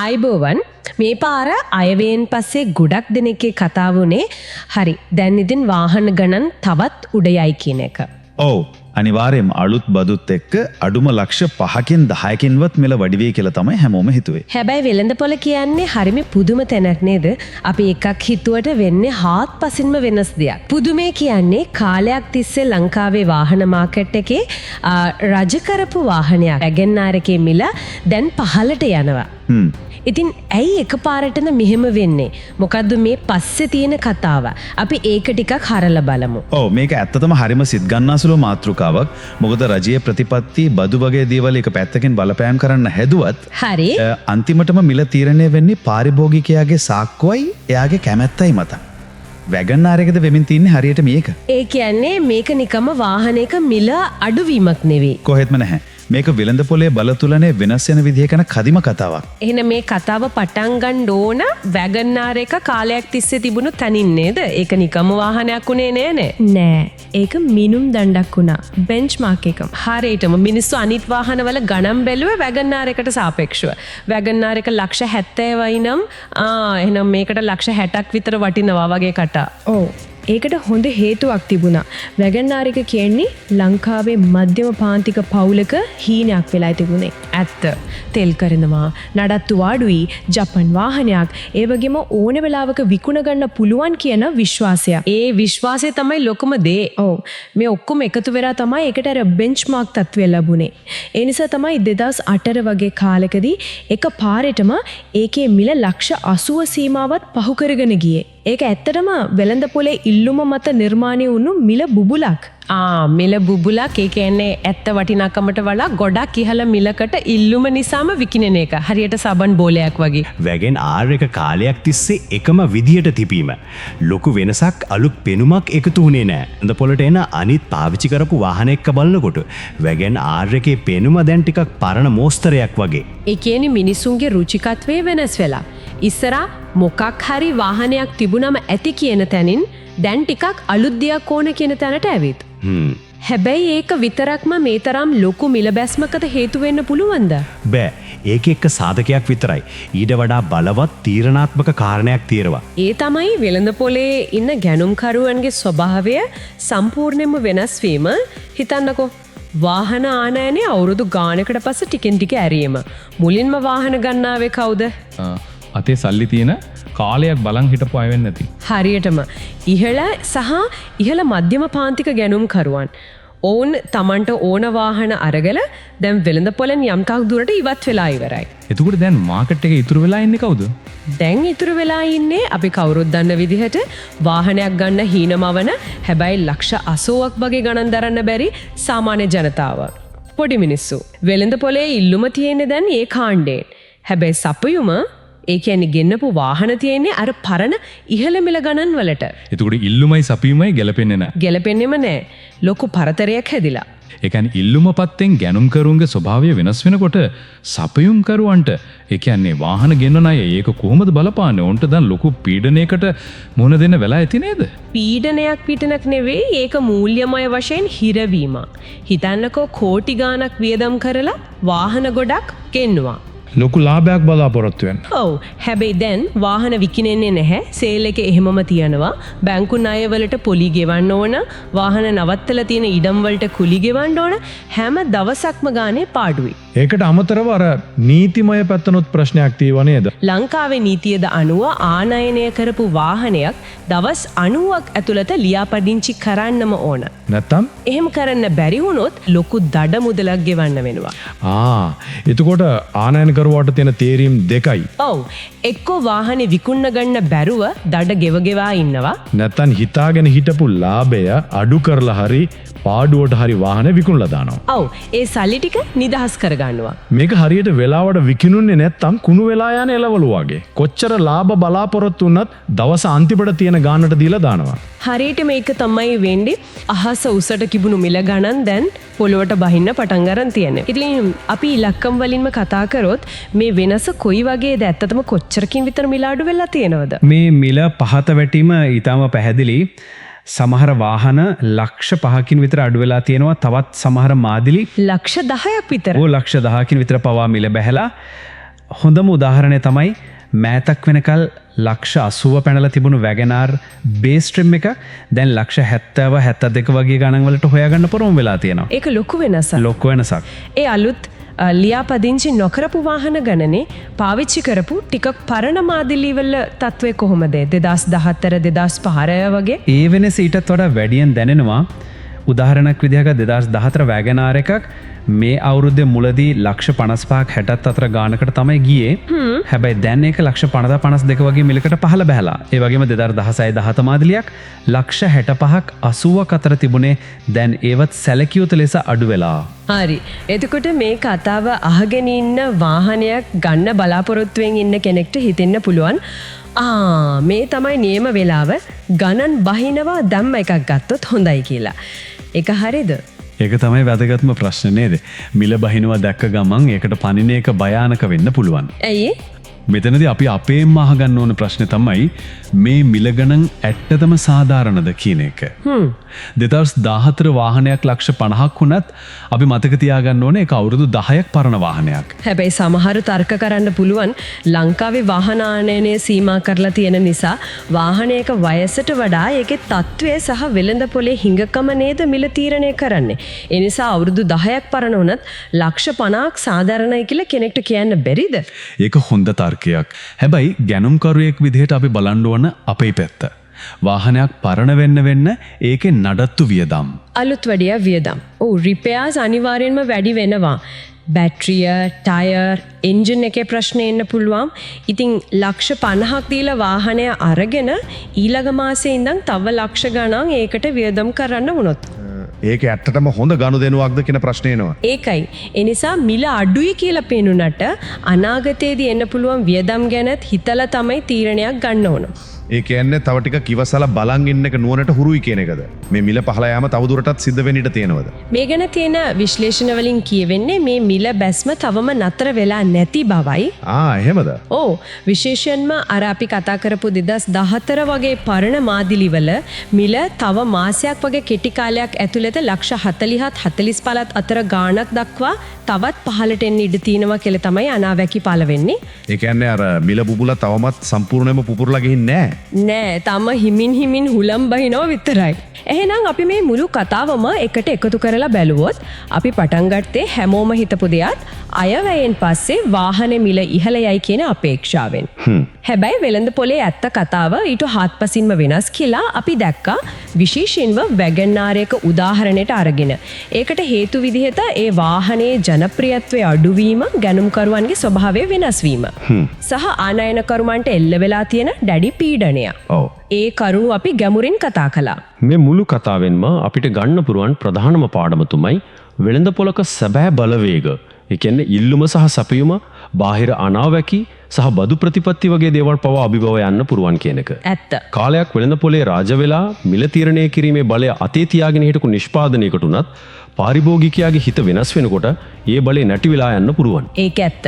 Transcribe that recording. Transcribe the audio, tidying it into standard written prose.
ආයිබෝවන් මේ පාර අයවයෙන් පස්සේ ගොඩක් දෙනෙක්ගේ කතාව වුණේ හරි දැන් ඉතින් වාහන ගණන් තවත් උඩ යයි කියන එක. ඔව් අනිවාර්යයෙන්ම අලුත් බදුත් එක්ක අඩුම ලක්ෂ 5කින් 10කින්වත් මෙල වැඩි වෙයි කියලා තමයි හැමෝම හිතුවේ. හැබැයි වෙළඳපොළ කියන්නේ හරිම පුදුම තැනක් නේද? අපි එකක් හිතුවට වෙන්නේ හාත්පසින්ම වෙනස් දෙයක්. පුදුමේ කියන්නේ කාලයක් තිස්සේ ලංකාවේ වාහන මාකට් එකේ රජ කරපු වාහනයක් වැගන්ආර් එකේ මිල දැන් පහළට යනවා. ඉතින් ඇයි එකපාරටම මෙහෙම වෙන්නේ? මොකද්ද මේ පස්සේ තියෙන කතාව? අපි ඒක ටිකක් හරලා බලමු. ඔව් මේක ඇත්තටම හරිම සිත් ගන්නාසුළු මාතෘකාවක්. මොකද රජයේ ප්‍රතිපත්ති බදු වගේ දේවල් එක පැත්තකින් බලපෑම් කරන්න හැදුවත් හරි අන්තිමටම මිල තීරණය වෙන්නේ පාරිභෝගිකයාගේ සාක්කුවයි එයාගේ කැමැත්තයි මත. වැගන්ආර් එකද වෙමින් තින්නේ හරියට මේක. ඒ කියන්නේ මේක නිකම්ම වාහනයක මිල අඩුවීමක් නෙවෙයි. කොහෙත්ම නැහැ. මේක වෙළඳපොලේ බලතුලනේ වෙනස් වෙන විදිහ කරන කදිම කතාවක්. එහෙනම් මේ කතාව පටන් ගන්න ඕන වැගන්ආර් එක කාලයක් තිස්සේ තිබුණු තනින් නේද? ඒක නිකම්ම වාහනයක් උනේ නෑනේ. නෑ. ඒක මිනුම් දණ්ඩක් වුණා. බෙන්ච්මාර්ක් එක. හරියටම මිනිස්සු අනිත් වාහනවල ගණන් බැලුවේ වැගන්ආර් එකට සාපේක්ෂව. වැගන්ආර් එක ලක්ෂ 70යි නම් එහෙනම් මේකට ලක්ෂ 60ක් විතර වටිනවා වගේ කටා. ඔව්. ඒකට හොඳ හේතුවක් තිබුණා. වැගන්ආර් එක කියන්නේ ලංකාවේ මධ්‍යම පාන්තික පවුලක හීනයක් වෙලා තිබුණේ. ඇත්ත. තෙල් කරනවා, නඩත්තු අඩුයි, ජපන් වාහනයක්, ඒ වගේම ඕන වෙලාවක විකුණ ගන්න පුළුවන් කියන විශ්වාසය. ඒ විශ්වාසය තමයි ලොකුම දේ. ඔව්. මේ ඔක්කොම එකතු වෙලා තමයි ඒකට අර බෙන්ච්මාර්ක් තත්ත්වය ලැබුණේ. ඒ නිසා තමයි 2008 වගේ කාලෙකදී එක පාරෙටම ඒකේ මිල ලක්ෂ 80 සීමාවත් පහු කරගෙන ගියේ. ඒක ඇත්තටම වෙළඳපොලේ ඉල්ලුම මත නිර්මාණය වුණු මිල බුබුලක්. මිල බුබුලක්. ඒ කියන්නේ ඇත්ත වටිනාකමට වඩා ගොඩක් ඉහළ මිලකට ඉල්ලුම නිසාම විකිනෙන එක. හරියට සබන් බෝලයක් වගේ. වැගන්ආර් එක කාලයක් තිස්සේ එකම විදියට තිබීම. ලොකු වෙනසක් අලුත් පෙනුමක් එකතු වුණේ නෑ. වෙළඳපොළට එන අනිත් පාවිච්චි කරපු වාහන එක්ක බලනකොට වැගන්ආර් එකේ පෙනුම දැන් ටිකක් පරණ මෝස්තරයක් වගේ. ඒ කියන්නේ මිනිසුන්ගේ රුචිකත්වයේ වෙනස් වෙලා. ඉස්සරහා මොකක් හරි වාහනයක් තිබුණම ඇති කියන තැනින් දැන් ටිකක් අලුත් දෙයක් ඕන කියන තැනට ඇවිත්. හැබැයි ඒක විතරක්ම මේ තරම් ලොකු මිල බැස්මකට හේතු වෙන්න පුළුවන්ද? බෑ. ඒක එක්ක සාධකයක් විතරයි. ඊට වඩා බලවත් තීරණාත්මක කාරණයක් තියෙනවා. ඒ තමයි වෙළඳපොලේ ඉන්න ගැනුම්කරුවන්ගේ ස්වභාවය සම්පූර්ණයෙන්ම වෙනස් වීම. හිතන්නකෝ. වාහන ආනයනේ අවුරුදු ගානකට පස්සේ ටිකෙන් ටික ඇරීම. මුලින්ම වාහන ගන්නාවේ කවුද? අතේ සල්ලි තියෙන කාලයක් බලන් හිටපු අය වෙන්නේ නැති. හරියටම ඉහළ සහ ඉහළ මධ්‍යම පාන්තික ගැනුම්කරුවන්. ඔවුන් Tamanට ඕන වාහන අරගෙන දැන් වෙළඳපොළෙන් යම් තාක් දුරට ඉවත් වෙලා ඉවරයි. එතකොට දැන් මාකට් එකේ ඉතුරු වෙලා ඉන්නේ කවුද? දැන් ඉතුරු වෙලා ඉන්නේ අපි කවුරුත් දන්න විදිහට වාහනයක් ගන්න හීනමවන හැබැයි ලක්ෂ 80ක් වගේ ගණන් දරන්න බැරි සාමාන්‍ය ජනතාව. පොඩි මිනිස්සු. වෙළඳපොළේ ඉල්ලුම තියෙන්නේ දැන් ඒ කාණ්ඩයෙන්. හැබැයි සපයුම ඒ කියන්නේ ගෙන්නපු වාහන තියෙන්නේ අර පරණ ඉහළ මිල ගණන් වලට. එතකොට ඉල්ලුමයි සපීමයි ගැලපෙන්නේ නැහැ. ගැලපෙන්නේම නැහැ. ලොකු පරතරයක් හැදිලා. ඒ කියන්නේ ඉල්ලුම පත්තෙන් ගැනුම්කරුන්ගේ ස්වභාවය වෙනස් වෙනකොට සපයුම්කරුවන්ට ඒ කියන්නේ වාහන ගෙන්නන අය ඒක කොහොමද බලපාන්නේ? උන්ට දැන් ලොකු පීඩනයකට මුහුණ දෙන්න වෙලා ඇති නේද? පීඩනයක් නෙවෙයි ඒක මූල්‍යමය වශයෙන් හිරවීමක්. හිතන්නකෝ කෝටි ගාණක් වියදම් කරලා වාහන ගොඩක් ගෙන්නවා. ලොකු ලාභයක් බලාපොරොත්තු වෙන්න. ඔව්. හැබැයි දැන් වාහන විකිනෙන්නේ නැහැ. සේල් එක එහෙමම තියනවා. බැංකු ණය වලට පොලි ගෙවන්න ඕන. වාහන නවත්තලා තියෙන ඉඩම් වලට කුලි ගෙවන්න ඕන. හැම දවසක්ම ගානේ පාඩුයි. ඒකට අමතරව අර නීතිමය පැත්තනොත් ප්‍රශ්නයක් තියෙව නේද? ලංකාවේ නීතියද අනුව ආනයනය කරපු වාහනයක් දවස් 90ක් ඇතුළත ලියාපදිංචි කරන්නම ඕන. නැත්තම්? එහෙම කරන්න බැරි වුණොත් ලොකු දඩ මුදලක් ගෙවන්න වෙනවා. එතකොට ආනයනකරුවාට තියෙන තේරීම් දෙකයි. ඔව්. එක්කෝ වාහනේ විකුණන ගන්න බැරුව දඩ ගෙවගෙවා ඉන්නවා. නැත්තම් හිතාගෙන හිටපු ලාභය අඩු කරලා හරි පාඩුවට හරි වාහන විකුණලා දානවා. ඔව්. ඒ සල්ලි ටික නිදහස් කරගන්නවා. මේක හරියට වෙලාවට විකිණුන්නේ නැත්තම් කුණු වෙලා යන එළවලු වගේ. කොච්චර ලාභ බලාපොරොත්තු වුණත් දවස අන්තිමට තියෙන ගානට දීලා දානවා. හරියට මේක තමයි වෙන්නේ. අහස උසට කිබුණු මිල ගණන් දැන් පොළොවට බහින්න පටන් ගන්න තියෙනවා. ඉතින් අපි ඉලක්කම් වලින්ම කතා කරොත් මේ වෙනස කොයි වගේද ඇත්තටම කොච්චරකින් විතර මිල අඩු වෙලා තියෙනවද? මේ මිල පහත වැටීම ඊටම පැහැදිලි. සමහර වාහන ලක්ෂ 5කින් විතර අඩු වෙලා තියෙනවා. තවත් සමහර මාදිලි ලක්ෂ 10ක් විතර. ලක්ෂ 10කින් විතර පවා මිල බැහැලා හොඳම උදාහරණය තමයි මෑතක් වෙනකල් ලක්ෂ 80 පැනලා තිබුණු වැගෙනාර් බේස් ට්‍රිම් එක දැන් ලක්ෂ 70 72 වගේ ගණන්වලට හොයාගන්න පුරුම වෙලා තියෙනවා. ඒක ලොකු වෙනසක්. ලොකු වෙනසක්. ඒ අලුත් ලියාපදිංචි නොකරපු වාහන ගණනේ පාවිච්චි කරපු ටිකක් පරණ මාදිලිවල තත්ත්වය කොහොමද 2014 2005 වගේ? ඒ වෙනස ඊටත් වඩා වැඩියෙන් දැනෙනවා. උදාහරණයක් විදිහක 2014 වැගෙනාර් එකක් මේ අවුරුද්දේ මුලදී ලක්ෂ 55ක් 60ත් අතර ගානකට තමයි ගියේ. හැබැයි දැන් ඒක ලක්ෂ 50 52 වගේ මිලකට පහළ බහැලා. ඒ වගේම 2016 17 මාදිලියක් ලක්ෂ 65ක් 80ක් අතර තිබුණේ දැන් ඒවත් සැලකියුතු ලෙස අඩු වෙලා. හරි. එතකොට මේ කතාව අහගෙන ඉන්න වාහනයක් ගන්න බලාපොරොත්තුවෙන් ඉන්න කෙනෙක්ට හිතෙන්න පුළුවන් මේ තමයි නියම වෙලාව ගණන් බහිනවා දැම්ම එකක් ගත්තොත් හොඳයි කියලා. ඒක හරිද? ඒක තමයි වැදගත්ම ප්‍රශ්න නේද? මිල බහිනවා දැක්ක ගමන් ඒකට පනින එක භයානක වෙන්න පුළුවන්. ඇයි? මෙතනදී අපි අපේම අහගන්න ඕන ප්‍රශ්නේ තමයි මේ මිල ගණන් ඇත්තටම සාධාරණද කියන එක. 2014 වාහනයක් ලක්ෂ 50ක් වුණත් අපි මතක තියාගන්න ඕනේ ඒක අවුරුදු 10ක් පරණ වාහනයක්. හැබැයි සමහරු තර්ක කරන්න පුළුවන් ලංකාවේ වාහන ආනයනය සීමා කරලා තියෙන නිසා වාහනයක වයසට වඩා ඒකේ තත්ත්වය සහ වෙළඳපොලේ හිඟකම නේද මිල තීරණය කරන්නේ. ඒ නිසා අවුරුදු 10ක් පරණ වුණත් ලක්ෂ 50ක් සාධාරණයි කියලා කෙනෙක්ට කියන්න බැරිද? ඒක හොඳ තර්කයක්. හැබැයි ගැනුම්කරුවෙක් විදිහට අපි බලන්න ඕන අපේ පැත්ත. වාහනයක් පරණ වෙන්න ඒකේ නඩත්තු වියදම්. අලුත් වැඩිය වියදම්. රිපෙයාර්ස් අනිවාර්යෙන්ම වැඩි වෙනවා. බැටරිය, ටයර්, එන්ජින් එකේ ප්‍රශ්න එන්න පුළුවන්. ඉතින් ලක්ෂ 50ක් දීලා වාහනය අරගෙන ඊළඟ මාසේ ඉඳන් තව ලක්ෂ ගණන් ඒකට වියදම් කරන්න වුණොත් ඒක ඇත්තටම හොඳ ගනුදෙනුවක්ද කියන ප්‍රශ්නේ එනවා. ඒකයි. ඒ නිසා මිල අඩුයි කියලා පේනුනට අනාගතයේදී එන්න පුළුවන් වියදම් ගැනත් හිතලා තමයි තීරණයක් ගන්න ඕන. ඒ කියන්නේ තව ටිකක් ඉවසලා බලන් ඉන්න එක නුවණට හුරුයි කියන එකද? මේ මිල පහළ යාම තවදුරටත් සිද්ධ වෙන්න ඉඩ තියෙනවද? මේ ගැන තියෙන විශ්ලේෂණ වලින් කියවෙන්නේ මේ මිල බැස්ම තවම නතර වෙලා නැති බවයි. එහෙමද? විශේෂයෙන්ම අර අපි කතා කරපු 2014 වගේ පරණ මාදිලිවල මිල තව මාසයක් වගේ කෙටි කාලයක් ඇතුළත ලක්ෂ 40ත් 45ත් අතර ගාණක් දක්වා තවත් පහළට එන්න ඉඩ තියෙනවා කියලා තමයි අනාවැකි පළ වෙන්නේ. ඒ කියන්නේ අර මිල බුබුලා තවමත් සම්පූර්ණයෙන්ම පුපුරලා ගිහින් නෑ තම හිමින් හුලම් බහිනව විතරයි. එහෙනම් අපි මේ මුළු කතාවම එකට එකතු කරලා බැලුවොත් අපි පටන් ගත්තේ හැමෝම හිතපු දෙයක් අයවැයෙන් පස්සේ වාහන මිල ඉහළ යයි කියන අපේක්ෂාවෙන්. හැබැයි වෙළඳ පොලේ ඇත්ත කතාව ඊට හාත්පසින්ම වෙනස් කියලා අපි දැක්කා විශේෂයෙන්ම වැගන්ආර් එක උදාහරණයට අරගෙන. ඒකට හේතු විදිහට ඒ වාහනේ ජනප්‍රියත්වය අඩුවීම, ගැනුම්කරුවන්ගේ ස්වභාවය වෙනස් වීම සහ ආනයනකරුවන්ට එල්ල වෙලා තියෙන දැඩි පීඩනය. ඒ කරුණු අපි ගැඹුරින් කතා කළා. මේ මුළු කතාවෙන්ම අපිට ගන්න පුරුවන් ප්‍රධානම පාඩම තමයි වෙළඳ පොලක සැබෑ බලවේග. ඒ කියන්නේ ඉල්ලුම සහ සැපයුම, බාහිර අනාවැකි සහ බදු ප්‍රතිපත්ති වගේ දේවල් පවා අභිබව යන්න පුරුවන් කියන එක. ඇත්ත. කාලයක් වෙළඳ පොලේ රාජ වෙලා මිල තීරණය කිරීමේ බලය අතේ තියාගෙන හිටපු නිෂ්පාදනයකට උනත් පාරිභෝගිකයාගේ හිත වෙනස් වෙනකොට ඒ බලය නැති වෙලා යන්න පුරුවන්. ඒක ඇත්ත.